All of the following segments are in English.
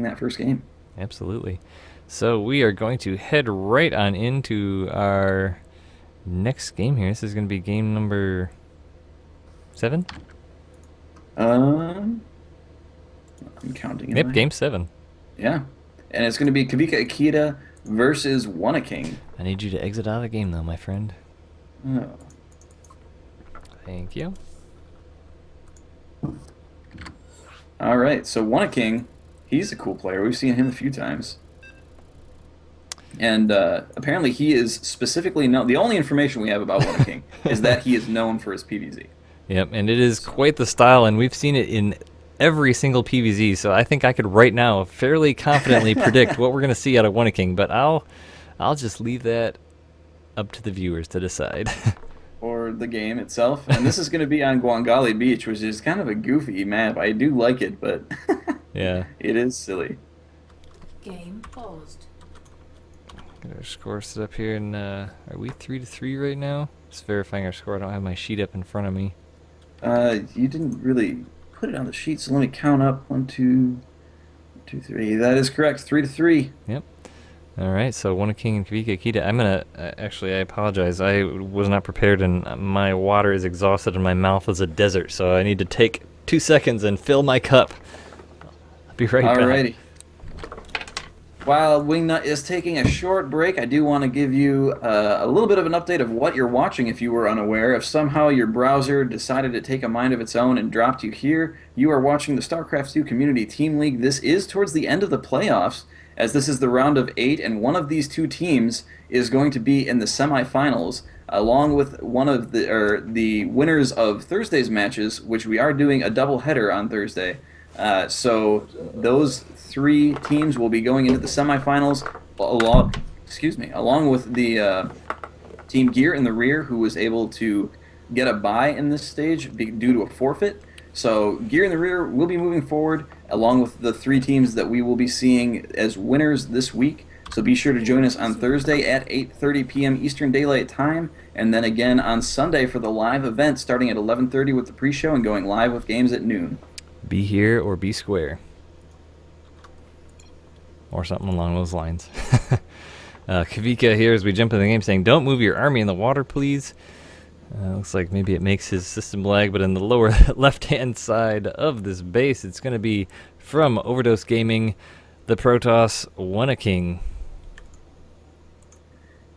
that first game. Absolutely. So we are going to head right on into our next game here. This is going to be game number 7? Um, I'm counting, am Yep, I? game 7. Yeah. And it's going to be Kavika Akita versus King. I need you to exit out of the game, though, my friend. Oh. Thank you. All right, so King, he's a cool player. We've seen him a few times. And apparently he is specifically known. The only information we have about King is that he is known for his PvZ. Yep, and it is So, quite the style, and we've seen it in every single PvZ, so I think I could right now fairly confidently predict what we're going to see out of King, but I'll just leave that up to the viewers to decide. or the game itself. And this is going to be on Guangali Beach, which is kind of a goofy map. I do like it, but Yeah. it is silly. Game paused. Get our score set up here, and are we 3-3 right now? Just verifying our score. I don't have my sheet up in front of me. You didn't really put it on the sheet, so let me count up. 1, 2, 2, 3. That is correct. 3-3. Yep. All right, so King and Kavika Akita. I'm gonna actually. I apologize. I was not prepared, and my water is exhausted, and my mouth is a desert. So I need to take 2 seconds and fill my cup. I'll be right back. Alrighty. While Wingnut is taking a short break, I do want to give you a little bit of an update of what you're watching if you were unaware. If somehow your browser decided to take a mind of its own and dropped you here, you are watching the StarCraft 2 Community Team League. This is towards the end of the playoffs, as this is the round of 8, and one of these two teams is going to be in the semifinals, along with one of the winners of Thursday's matches, which we are doing a doubleheader on Thursday. So those 3 teams will be going into the semifinals along with the Team Gear in the rear, who was able to get a bye in this stage due to a forfeit. So Gear in the rear will be moving forward along with the 3 teams that we will be seeing as winners this week. So be sure to join us on Thursday at 8:30 p.m. Eastern Daylight Time, and then again on Sunday for the live event starting at 11:30 with the pre-show and going live with games at noon. Be here or be square. Or something along those lines. Kavika here as we jump into the game saying, don't move your army in the water, please. Looks like maybe it makes his system lag, but in the lower left-hand side of this base, it's going to be from Overdose Gaming, the Protoss King.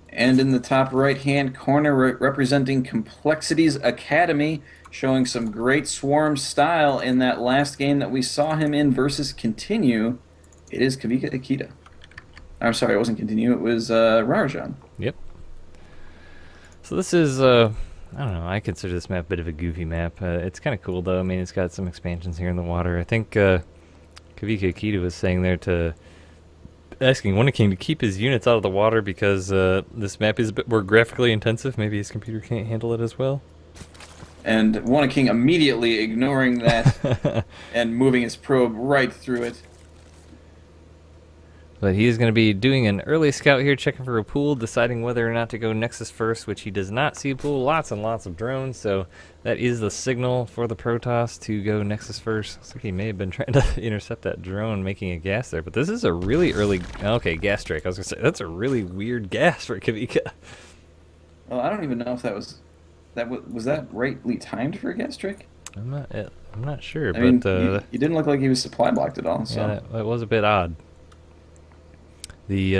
And in the top right-hand corner, representing Complexity's Academy, showing some great swarm style in that last game that we saw him in versus Continue, it is Kavika Akita. I'm sorry, it wasn't Continue, it was Rajan. Yep. So this is, I don't know, I consider this map a bit of a goofy map. It's kind of cool, though. I mean, it's got some expansions here in the water. I think Kavika Akita was saying there asking King to keep his units out of the water because this map is a bit more graphically intensive. Maybe his computer can't handle it as well. And King immediately ignoring that and moving his probe right through it. But he is going to be doing an early scout here, checking for a pool, deciding whether or not to go Nexus first, which he does not see a pool. Lots and lots of drones, so that is the signal for the Protoss to go Nexus first. Looks like he may have been trying to intercept that drone, making a gas there. But this is a really early... Okay, gas strike. I was going to say, that's a really weird gas for Kavika. Well, I don't even know if that was... Was that rightly timed for a gas strike? I'm not sure, I mean, but... he didn't look like he was supply blocked at all, so... Yeah, that was a bit odd. The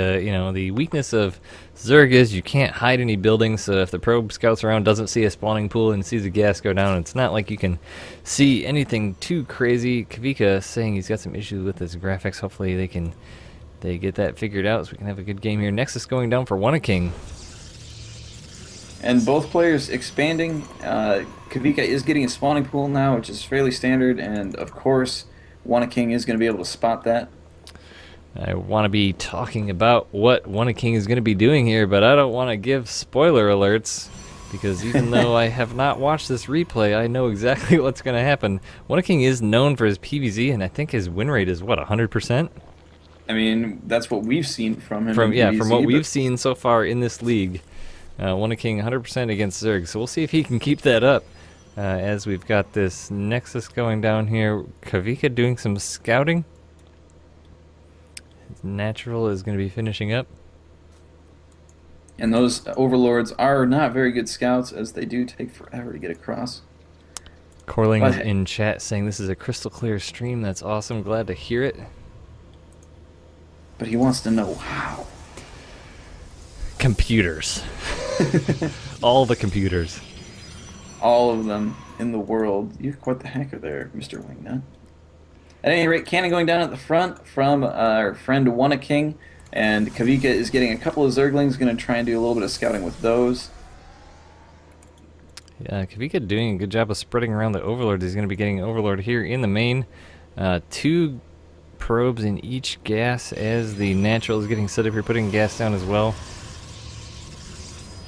the weakness of Zerg is you can't hide any buildings, so if the probe scouts around, doesn't see a spawning pool and sees the gas go down, it's not like you can see anything too crazy. Kavika saying he's got some issues with his graphics. Hopefully they get that figured out so we can have a good game here. Nexus going down for King. And both players expanding. Kavika is getting a spawning pool now, which is fairly standard, and of course King is going to be able to spot that. I want to be talking about what King is going to be doing here, but I don't want to give spoiler alerts, because even though I have not watched this replay, I know exactly what's going to happen. King is known for his PvZ, and I think his win rate is, what, 100%? I mean, that's what we've seen from him. From PvZ, what we've seen so far in this league. King 100% against Zerg, so we'll see if he can keep that up. As we've got this Nexus going down here. Kavika doing some scouting. His natural is going to be finishing up. And those overlords are not very good scouts, as they do take forever to get across. Corling's But in chat saying this is a crystal clear stream. That's awesome. Glad to hear it. but he wants to know how. Computers. All the computers. All of them in the world. You're quite the hacker there, Mr. Wingnut. At any rate, cannon going down at the front from our friend King, and Kavika is getting a couple of Zerglings, going to try and do a little bit of scouting with those. Yeah, Kavika doing a good job of spreading around the Overlord. He's going to be getting Overlord here in the main. 2 probes in each gas as the natural is getting set up here, putting gas down as well.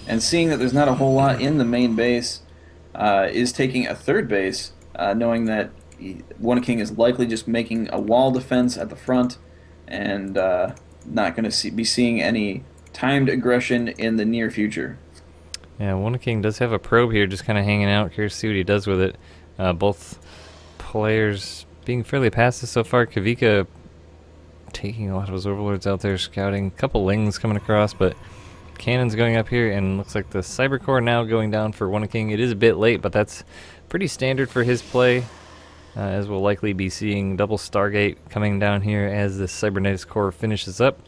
And seeing that there's not a whole lot in the main base, is taking a third base, knowing that King is likely just making a wall defense at the front, and not going to be seeing any timed aggression in the near future. Yeah, King does have a probe here, just kind of hanging out. Curious to see what he does with it. Both players being fairly passive so far. Kavika taking a lot of his overlords out there, scouting. A couple lings coming across, but cannons going up here, and looks like the cyber core now going down for King. It is a bit late, but that's pretty standard for his play, as we'll likely be seeing double Stargate coming down here as the cybernetics core finishes up.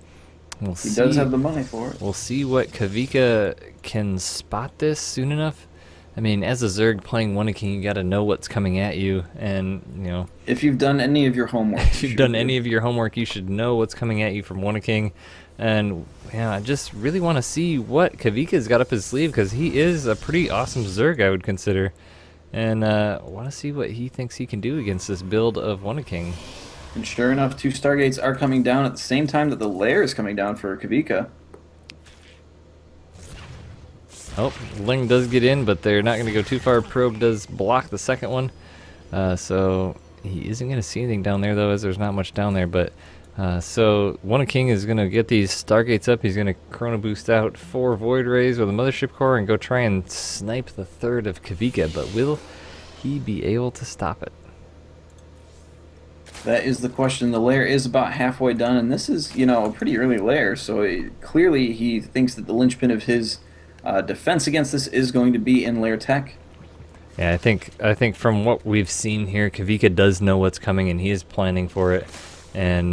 He does have the money for it. We'll see what Kavika can spot this soon enough. I mean, as a Zerg playing King, you got to know what's coming at you, and if you've done any of your homework, if you've done any of your homework, you should know what's coming at you from King. And yeah, I just really want to see what Kavika's got up his sleeve, because he is a pretty awesome Zerg, I would consider, and want to see what he thinks he can do against this build of King. And sure enough, 2 Stargates are coming down at the same time that the lair is coming down for Kavika. Oh, Ling does get in, but they're not going to go too far. Probe does block the second one. So he isn't going to see anything down there, though, as there's not much down there. But so King is going to get these Stargates up. He's going to Chrono Boost out 4 Void Rays with a Mothership Core and go try and snipe the third of Kavika. But will he be able to stop it? That is the question. The lair is about halfway done, and this is, a pretty early lair, so clearly he thinks that the linchpin of his defense against this is going to be in lair tech. Yeah, I think from what we've seen here, Kavika does know what's coming, and he is planning for it, and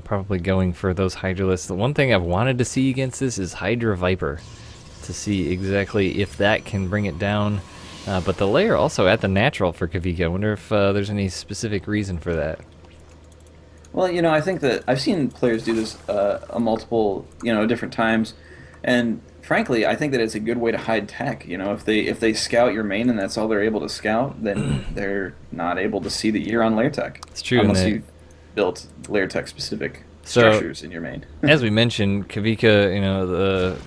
probably going for those Hydralisks. The one thing I've wanted to see against this is Hydra Viper, to see exactly if that can bring it down. But the layer also at the natural for Kavika. I wonder if there's any specific reason for that. Well, I think that I've seen players do this a multiple, different times, and frankly, I think that it's a good way to hide tech. If they scout your main and that's all they're able to scout, then they're not able to see that you're on layer tech. It's true, unless you've built layer tech specific So, structures in your main. As we mentioned, Kavika, the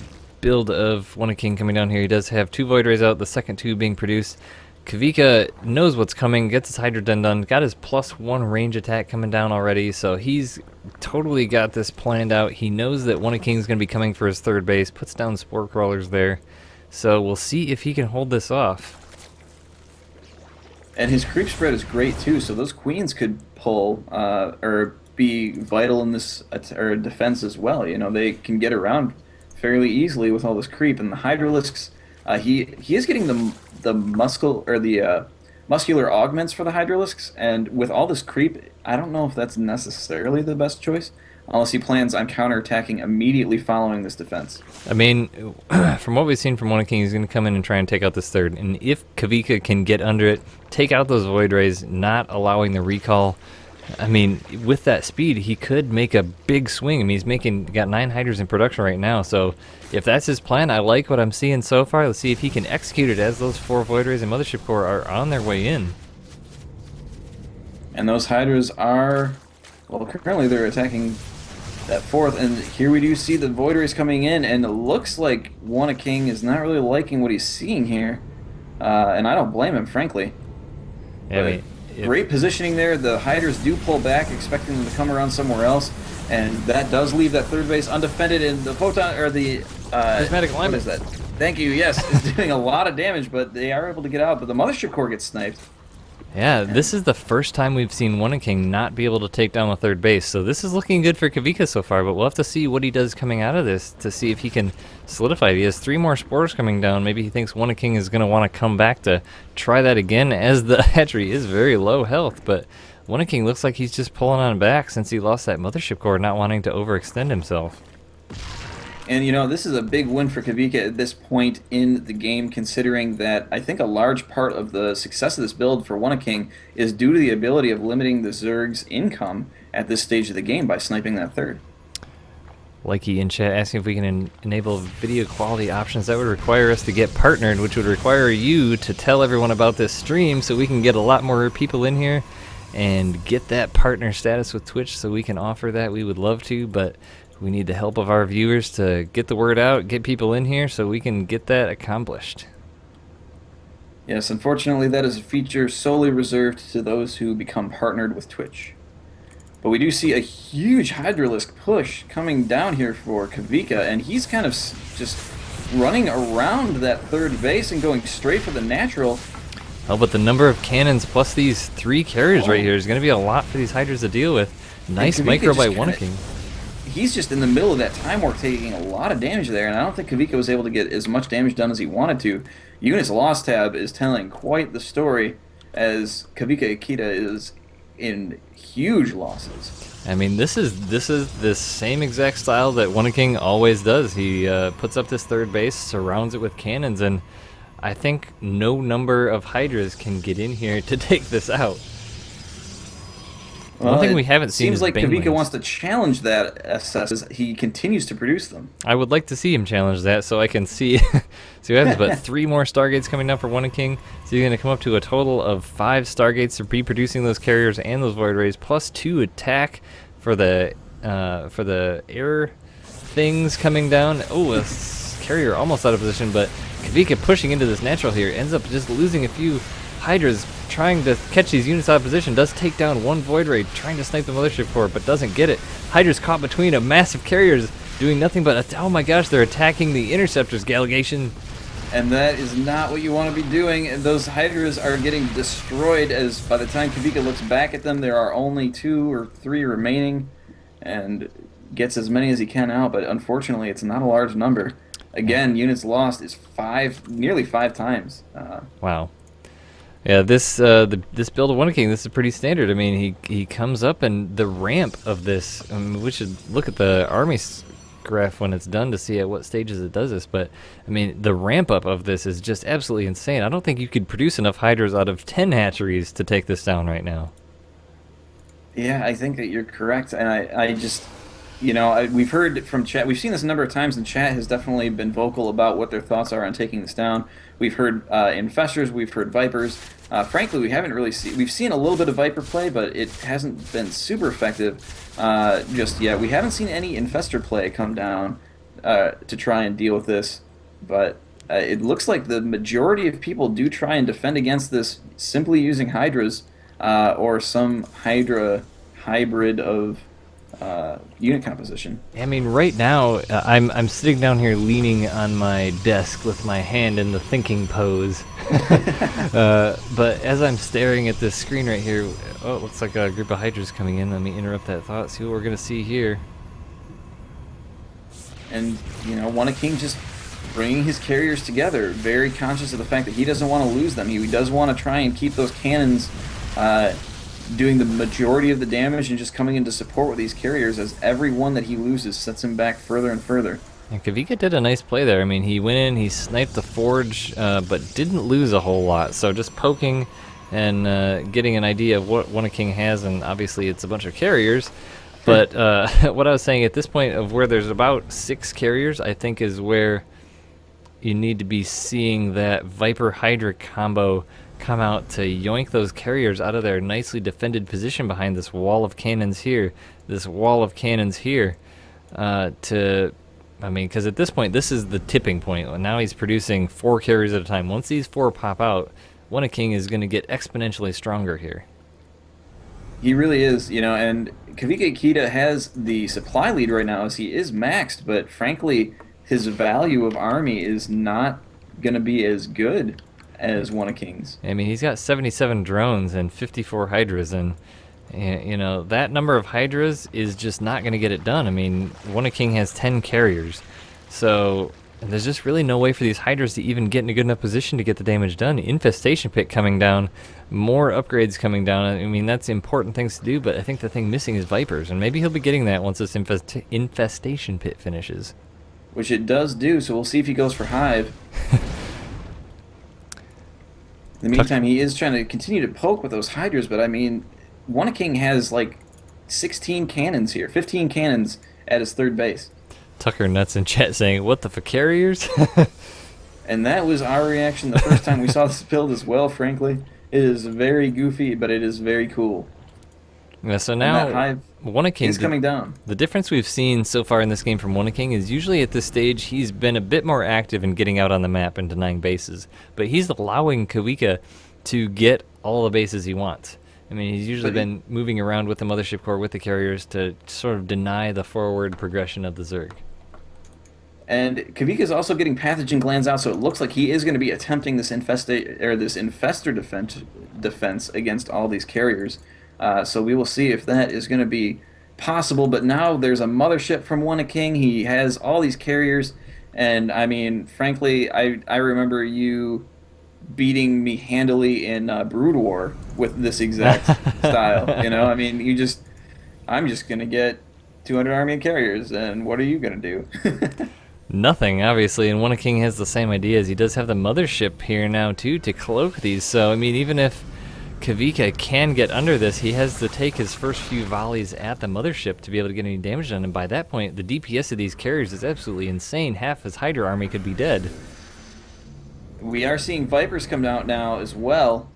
build of King coming down here, he does have 2 Void Rays out, the second 2 being produced. Kavika knows what's coming, gets his Hydra Den done, got his +1 range attack coming down already, so he's totally got this planned out. He knows that King's going to be coming for his third base, puts down Spore Crawlers there, so we'll see if he can hold this off. And his creep spread is great too, so those queens could pull or be vital in this defense as well. They can get around fairly easily with all this creep, and the Hydralisks, he is getting the muscular augments for the Hydralisks, and with all this creep, I don't know if that's necessarily the best choice, unless he plans on counterattacking immediately following this defense. I mean, from what we've seen from King, he's going to come in and try and take out this third, and if Kavika can get under it, take out those Void Rays, not allowing the recall, I mean, with that speed, he could make a big swing. I mean, he's got 9 Hydras in production right now, so if that's his plan, I like what I'm seeing so far. Let's see if he can execute it as those 4 Void Rays and Mothership Core are on their way in. And those Hydras are, well, currently they're attacking that 4th, and here we do see the Void Rays coming in, and it looks like King is not really liking what he's seeing here, and I don't blame him, frankly. Yeah, I mean, great positioning there. The Hydras do pull back, expecting them to come around somewhere else, and that does leave that third base undefended. And the photon or the prismatic alignment. what is that? Thank you. Yes, is doing a lot of damage, but they are able to get out. But the Mothership Core gets sniped. Yeah, this is the first time we've seen One King not be able to take down the third base, so this is looking good for Kavika so far, but we'll have to see what he does coming out of this to see if he can solidify it. He has 3 more spores coming down. Maybe he thinks One King is going to want to come back to try that again, as the hatchery is very low health, but One King looks like he's just pulling on back since he lost that mothership core, not wanting to overextend himself. And this is a big win for Kavika at this point in the game, considering that I think a large part of the success of this build for One King is due to the ability of limiting the Zerg's income at this stage of the game by sniping that third. Likey in chat asking if we can enable video quality options. That would require us to get partnered, which would require you to tell everyone about this stream so we can get a lot more people in here and get that partner status with Twitch so we can offer that. We would love to, but we need the help of our viewers to get the word out, get people in here so we can get that accomplished. Yes, unfortunately that is a feature solely reserved to those who become partnered with Twitch. But we do see a huge Hydralisk push coming down here for Kavika, and he's kind of just running around that third base and going straight for the natural. Oh, but the number of cannons plus these 3 carriers right here is going to be a lot for these Hydras to deal with. Nice micro by One King. He's just in the middle of that time warp taking a lot of damage there, and I don't think Kavika was able to get as much damage done as he wanted to. Unit's Lost tab is telling quite the story, as Kavika Akita is in huge losses. I mean, this is the same exact style that One King always does. He puts up this third base, surrounds it with cannons, and I think no number of Hydras can get in here to take this out. One thing we haven't seen is seems like Kavika banelings. wants to challenge that SS as he continues to produce them. I would like to see him challenge that so I can see see what happens. But 3 more Stargates coming down for One King. So you're going to come up to a total of 5 Stargates to be producing those carriers and those Void Rays, plus 2 attack for the air things coming down. Oh, a carrier almost out of position, but Kavika pushing into this natural here ends up just losing a few Hydras trying to catch these units out of position. Does take down 1 Void Ray trying to snipe the Mothership Core, but doesn't get it. Hydra's caught between a massive carriers doing nothing but, oh my gosh, they're attacking the Interceptors, Gallegation. And that is not what you want to be doing. And those Hydras are getting destroyed, as by the time Kavika looks back at them, there are only 2 or 3 remaining, and gets as many as he can out, but unfortunately it's not a large number. Again, units lost is nearly 5 times. Wow. Yeah, this this build of One King, this is pretty standard. I mean, he comes up, and the ramp of this, I mean, we should look at the army graph when it's done to see at what stages it does this, but I mean, the ramp up of this is just absolutely insane. I don't think you could produce enough Hydras out of 10 hatcheries to take this down right now. Yeah, I think that you're correct, and I just, we've heard from chat, we've seen this a number of times, and chat has definitely been vocal about what their thoughts are on taking this down. We've heard Infestors, we've heard Vipers. Frankly, we haven't really we've seen a little bit of Viper play, but it hasn't been super effective just yet. We haven't seen any Infestor play come down to try and deal with this, but it looks like the majority of people do try and defend against this simply using Hydras or some Hydra hybrid of unit composition. I mean, right now, I'm sitting down here leaning on my desk with my hand in the thinking pose. But as I'm staring at this screen right here, oh, it looks like a group of Hydras coming in. Let me interrupt that thought, see what we're going to see here. And, One King just bringing his carriers together, very conscious of the fact that he doesn't want to lose them. He does want to try and keep those cannons doing the majority of the damage and just coming into support with these carriers, as every one that he loses sets him back further and further. And Kavika did a nice play there. I mean, he went in, he sniped the Forge, but didn't lose a whole lot. So just poking and getting an idea of what One King has, and obviously it's a bunch of carriers. But what I was saying at this point of where there's about 6 carriers, I think is where you need to be seeing that Viper Hydra combo come out to yoink those carriers out of their nicely defended position behind this wall of cannons here, this wall of cannons here, because at this point, this is the tipping point. Now he's producing 4 carriers at a time. Once these 4 pop out, One King is going to get exponentially stronger here. He really is, and Kavika Akita has the supply lead right now as he is maxed, but frankly, his value of army is not going to be as good as one of King's. I mean, he's got 77 drones and 54 hydras, and you know, that number of hydras is just not going to get it done. I mean, one of King has 10 carriers, so there's just really no way for these hydras to even get in a good enough position to get the damage done. Infestation pit coming down, more upgrades coming down. I mean, that's important things to do, but I think the thing missing is Vipers, and maybe he'll be getting that once this infestation pit finishes. Which it does do, so we'll see if he goes for Hive. In the meantime, he is trying to continue to poke with those hydras, but I mean, One King has like 16 cannons here, 15 cannons at his third base. Tucker Nuts in chat saying, "What the carriers?" And that was our reaction the first time we saw this build as well, frankly. It is very goofy, but it is very cool. Yeah, so And that now Hive One King is coming down. The difference we've seen so far in this game from One King is usually at this stage he's been a bit more active in getting out on the map and denying bases, but he's allowing Kavika to get all the bases he wants. I mean, he's usually been moving around with the Mothership Core, with the carriers, to sort of deny the forward progression of the Zerg. And Kavika is also getting pathogen glands out, so it looks like he is going to be attempting this infestor defense against all these carriers. So we will see if that is going to be possible. But now there's a mothership from One King. He has all these carriers, and I mean, frankly, I remember you beating me handily in Brood War with this exact style. You know, I mean, I'm just going to get 200 army and carriers, and what are you going to do? Nothing, obviously, and One King has the same ideas. He does have the mothership here now, too, to cloak these. So, I mean, even if Kavika can get under this, he has to take his first few volleys at the mothership to be able to get any damage done. And by that point, the DPS of these carriers is absolutely insane. Half his Hydra army could be dead. We are seeing Vipers come out now as well.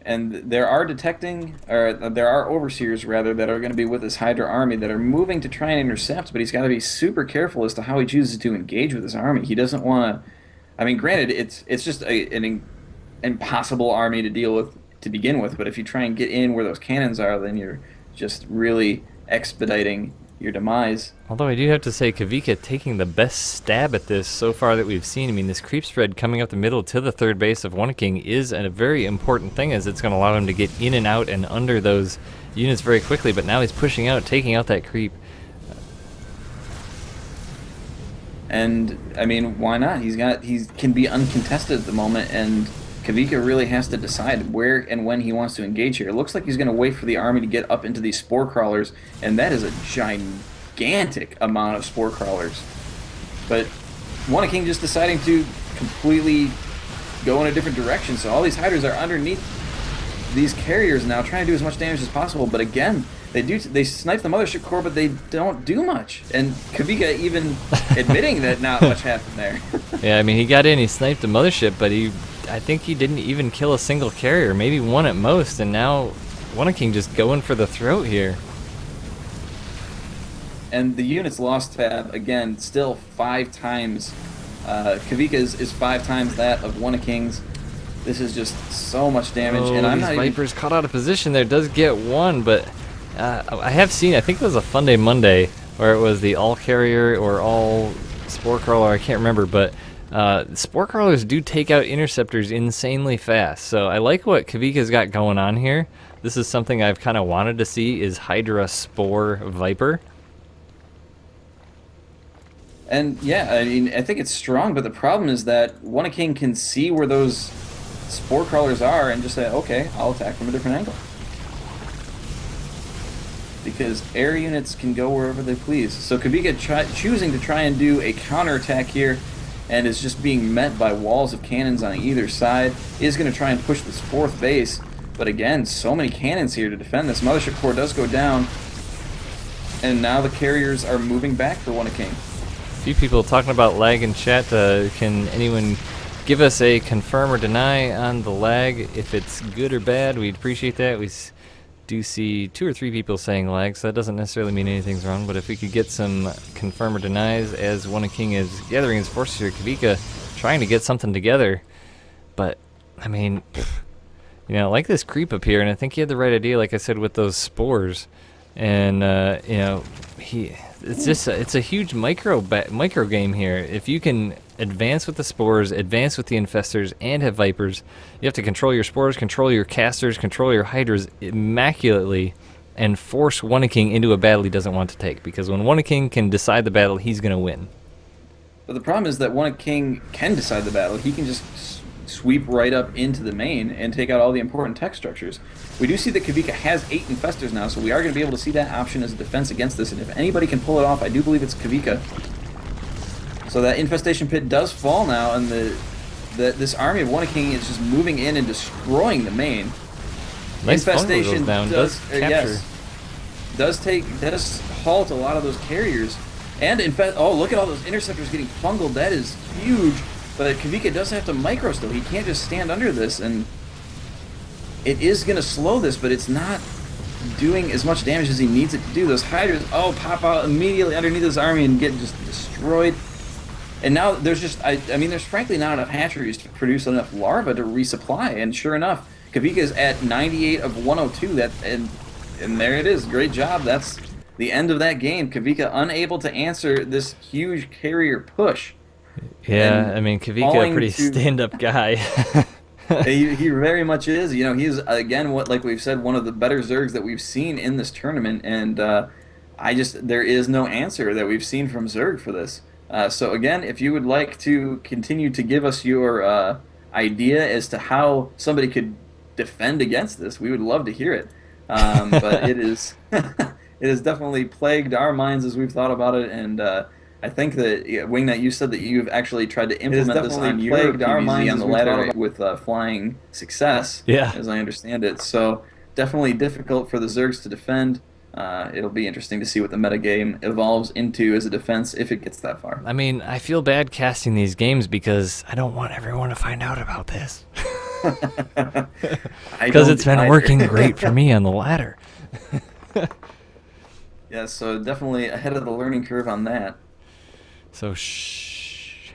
And there are overseers rather that are going to be with his Hydra army that are moving to try and intercept, but he's got to be super careful as to how he chooses to engage with his army. He doesn't want to. I mean, granted, it's just an impossible army to deal with to begin with, but if you try and get in where those cannons are, then you're just really expediting your demise. Although I do have to say, Kavika taking the best stab at this so far that we've seen. I mean, this creep spread coming up the middle to the third base of One King is a very important thing, as it's going to allow him to get in and out and under those units very quickly. But now he's pushing out, taking out that creep. And I mean, why not? He can be uncontested at the moment, and Kavika really has to decide where and when he wants to engage here. It looks like he's going to wait for the army to get up into these spore crawlers, and that is a gigantic amount of spore crawlers. But One King just deciding to completely go in a different direction, so all these hydras are underneath these carriers now, trying to do as much damage as possible. But again, they snipe the mothership core, but they don't do much. And Kavika even admitting that not much happened there. Yeah, I mean, he got in, he sniped the mothership, but I think he didn't even kill a single carrier, maybe one at most, and now One King just going for the throat here. And the units lost tab, again, still 5 times. Kavika's is 5 times that of One King's. This is just so much damage. Oh, and I'm these not Vipers caught out of position there, does get one, but I have seen, I think it was a Fun Day Monday, where it was the all carrier or all spore crawler, I can't remember, but spore crawlers do take out interceptors insanely fast. So I like what Kavika's got going on here. This is something I've kind of wanted to see, is Hydra Spore Viper. And yeah, I mean, I think it's strong, but the problem is that One King can see where those spore crawlers are and just say, okay, I'll attack from a different angle. Because air units can go wherever they please. So Kavika choosing to try and do a counterattack here, and is just being met by walls of cannons on either side, is going to try and push this 4th base. But again, so many cannons here to defend this. Mothership core does go down, and now the carriers are moving back for One King. A few people talking about lag in chat. Can anyone give us a confirm or deny on the lag? If it's good or bad, we'd appreciate that. We do see 2 or 3 people saying lag, so that doesn't necessarily mean anything's wrong. But if we could get some confirm or denies as One King is gathering his forces here, Kavika trying to get something together. But, I mean, you know, I like this creep up here, and I think he had the right idea, like I said, with those spores. And, you know, it's a huge micro game here. If you can advance with the spores, advance with the infestors, and have vipers. You have to control your spores, control your casters, control your hydras immaculately, and force Wunneking into a battle he doesn't want to take. Because when Wunneking can decide the battle, he's going to win. But the problem is that King can decide the battle. He can just sweep right up into the main and take out all the important tech structures. We do see that Kavika has 8 infestors now, so we are going to be able to see that option as a defense against this. And if anybody can pull it off, I do believe it's Kavika. So that infestation pit does fall now, and this army of King is just moving in and destroying the main. Nice Infestation down. Does capture. does halt a lot of those carriers. And oh, look at all those interceptors getting fungled. That is huge. But Kavika does have to micro still. He can't just stand under this, and it is going to slow this, but it's not doing as much damage as he needs it to do. Those hydras, pop out immediately underneath this army and get just destroyed. And now there's just, I mean, there's frankly not enough hatcheries to produce enough larvae to resupply. And sure enough, Kavika is at 98 of 102. And there it is. Great job. That's the end of that game. Kavika unable to answer this huge carrier push. Yeah, I mean, Kavika, a pretty stand-up guy. he very much is. You know, he's, again, like we've said, one of the better Zergs that we've seen in this tournament. And there is no answer that we've seen from Zerg for this. So again, if you would like to continue to give us your idea as to how somebody could defend against this, we would love to hear it. But it is it has definitely plagued our minds as we've thought about it, and I think that Wingnut, you said that you've actually tried to implement this on your PvZ on the ladder with flying success, as I understand it. So definitely difficult for the Zergs to defend. It'll be interesting to see what the metagame evolves into as a defense if it gets that far. I mean, I feel bad casting these games because I don't want everyone to find out about this. Because it's been working great for me on the ladder. Yeah, so definitely ahead of the learning curve on that. So shh.